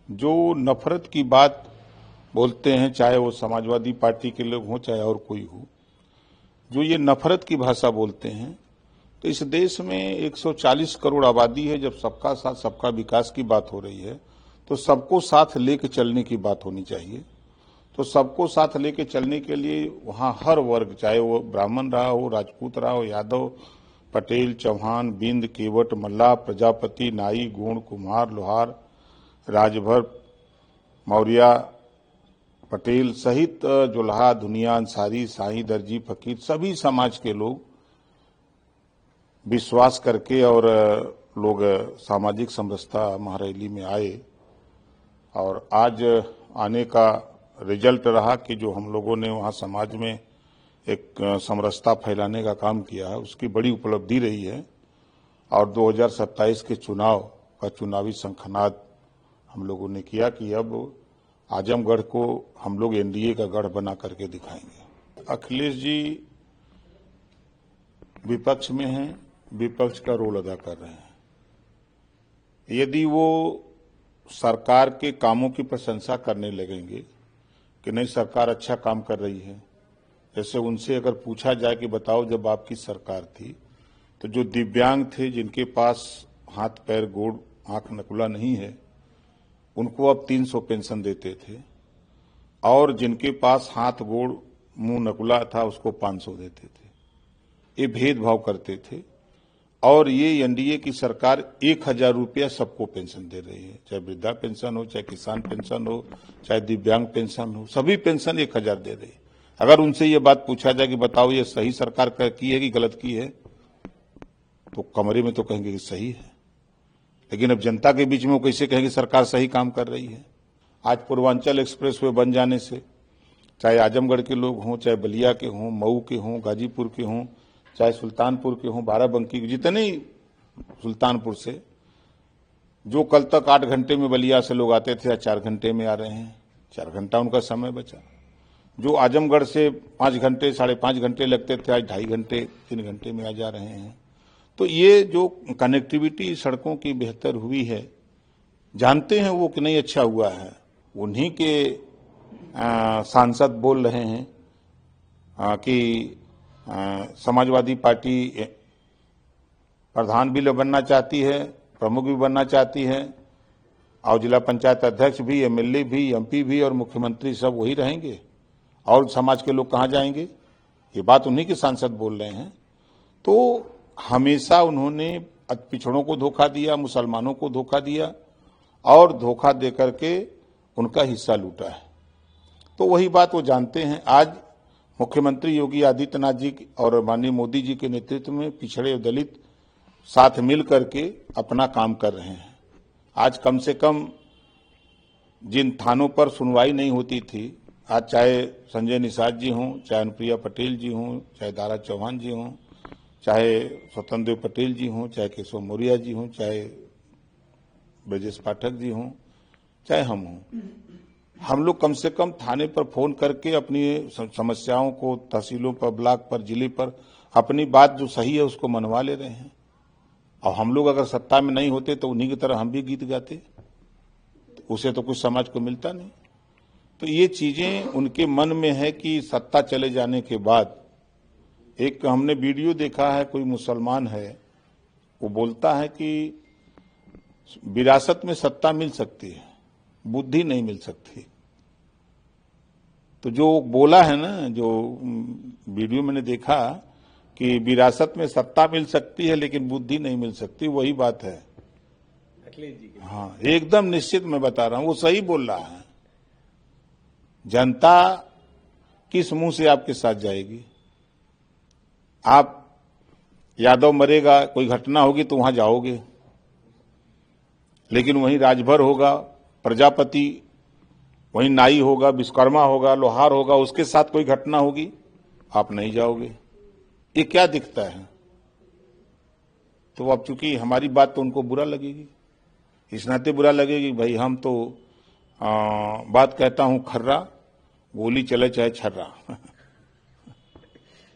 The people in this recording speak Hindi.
जो नफरत की बात बोलते हैं, चाहे वो समाजवादी पार्टी के लोग हों चाहे और कोई हो, जो ये नफरत की भाषा बोलते हैं, तो इस देश में 140 करोड़ आबादी है। जब सबका साथ सबका विकास की बात हो रही है तो सबको साथ लेके चलने की बात होनी चाहिए। तो सबको साथ लेके चलने के लिए वहां हर वर्ग, चाहे वो ब्राह्मण रहा हो, राजपूत रहा हो, यादव, पटेल, चौहान, बिंद, केवट, मल्लाह, प्रजापति, नाई, गोंड, कुम्हार, लोहार, राजभर, मौर्य, पटेल सहित जुल्हा, दुनिया, अंसारी, साई, दर्जी, फकीर, सभी समाज के लोग विश्वास करके और लोग सामाजिक समरसता महारैली में आए। और आज आने का रिजल्ट रहा कि जो हम लोगों ने वहां समाज में एक समरसता फैलाने का काम किया है, उसकी बड़ी उपलब्धि रही है। और 2027 के चुनाव का चुनावी शंखनाद हम लोगों ने किया कि अब आजमगढ़ को हम लोग एनडीए का गढ़ बना करके दिखाएंगे। अखिलेश जी विपक्ष में हैं, विपक्ष का रोल अदा कर रहे हैं। यदि वो सरकार के कामों की प्रशंसा करने लगेंगे कि नहीं सरकार अच्छा काम कर रही है, जैसे उनसे अगर पूछा जाए कि बताओ जब आपकी सरकार थी तो जो दिव्यांग थे, जिनके पास हाथ पैर गोड़ आंख नकुला नहीं है, उनको अब 300 पेंशन देते थे, और जिनके पास हाथ गोड़ मुंह नकुला था उसको 500 देते थे। ये भेदभाव करते थे। और ये एनडीए की सरकार 1000 रुपया सबको पेंशन दे रही है, चाहे वृद्धा पेंशन हो, चाहे किसान पेंशन हो, चाहे दिव्यांग पेंशन हो, सभी पेंशन 1000 दे रही है। अगर उनसे ये बात पूछा जाए कि बताओ ये सही सरकार की है कि गलत की है, तो कमरे में तो कहेंगे कि सही है। लेकिन अब जनता के बीच में वो कैसे कहेंगे सरकार सही काम कर रही है। आज पूर्वांचल एक्सप्रेसवे बन जाने से चाहे आजमगढ़ के लोग हों, चाहे बलिया के हों, मऊ के हों, गाजीपुर के हों, चाहे सुल्तानपुर के हों, बाराबंकी के, जितने सुल्तानपुर से जो कल तक 8 घंटे में बलिया से लोग आते थे, आज 4 घंटे में आ रहे हैं। 4 घंटा उनका समय बचा। जो आजमगढ़ से 5 घंटे 5.5 घंटे लगते थे, आज 2.5 घंटे 3 घंटे में आ जा रहे हैं। तो ये जो कनेक्टिविटी सड़कों की बेहतर हुई है, जानते हैं वो कि नहीं अच्छा हुआ है। उन्हीं के सांसद बोल रहे हैं कि समाजवादी पार्टी प्रधान भी बनना चाहती है, प्रमुख भी बनना चाहती है, और जिला पंचायत अध्यक्ष भी, एमएलए भी, एमपी भी और मुख्यमंत्री सब वही रहेंगे, और समाज के लोग कहाँ जाएंगे। ये बात उन्हीं के सांसद बोल रहे हैं। तो हमेशा उन्होंने पिछड़ों को धोखा दिया, मुसलमानों को धोखा दिया, और धोखा देकर के उनका हिस्सा लूटा है। तो वही बात वो जानते हैं। आज मुख्यमंत्री योगी आदित्यनाथ जी और माननीय मोदी जी के नेतृत्व में पिछड़े और दलित साथ मिल करके अपना काम कर रहे हैं। आज कम से कम जिन थानों पर सुनवाई नहीं होती थी, आज चाहे संजय निषाद जी हों, चाहे अनुप्रिया पटेल जी हों, चाहे दारा चौहान जी हों, चाहे स्वतंत्र देव पटेल जी हों, चाहे केशव मौर्य जी हों, चाहे ब्रजेश पाठक जी हों, चाहे हम हों, हम लोग कम से कम थाने पर फोन करके अपनी समस्याओं को तहसीलों पर, ब्लॉक पर, जिले पर अपनी बात जो सही है उसको मनवा ले रहे हैं। और हम लोग अगर सत्ता में नहीं होते तो उन्हीं की तरह हम भी गीत गाते, तो उसे तो कुछ समाज को मिलता नहीं। तो ये चीजें उनके मन में है कि सत्ता चले जाने के बाद, एक हमने वीडियो देखा है, कोई मुसलमान है, वो बोलता है कि विरासत में सत्ता मिल सकती है, बुद्धि नहीं मिल सकती। तो जो बोला है ना, जो वीडियो मैंने देखा कि विरासत में सत्ता मिल सकती है लेकिन बुद्धि नहीं मिल सकती, वही बात है अखिलेश जी की। हाँ, एकदम निश्चित मैं बता रहा हूं, वो सही बोल रहा है। जनता किस मुंह से आपके साथ जाएगी। आप यादव मरेगा, कोई घटना होगी तो वहां जाओगे, लेकिन वहीं राजभर होगा, प्रजापति, वहीं नाई होगा, विश्वकर्मा होगा, लोहार होगा, उसके साथ कोई घटना होगी, आप नहीं जाओगे। ये क्या दिखता है। तो अब चूंकि हमारी बात तो उनको बुरा लगेगी, इस नाते बुरा लगेगी, भाई हम तो बात कहता हूं खर्रा, गोली चले चाहे छर्रा।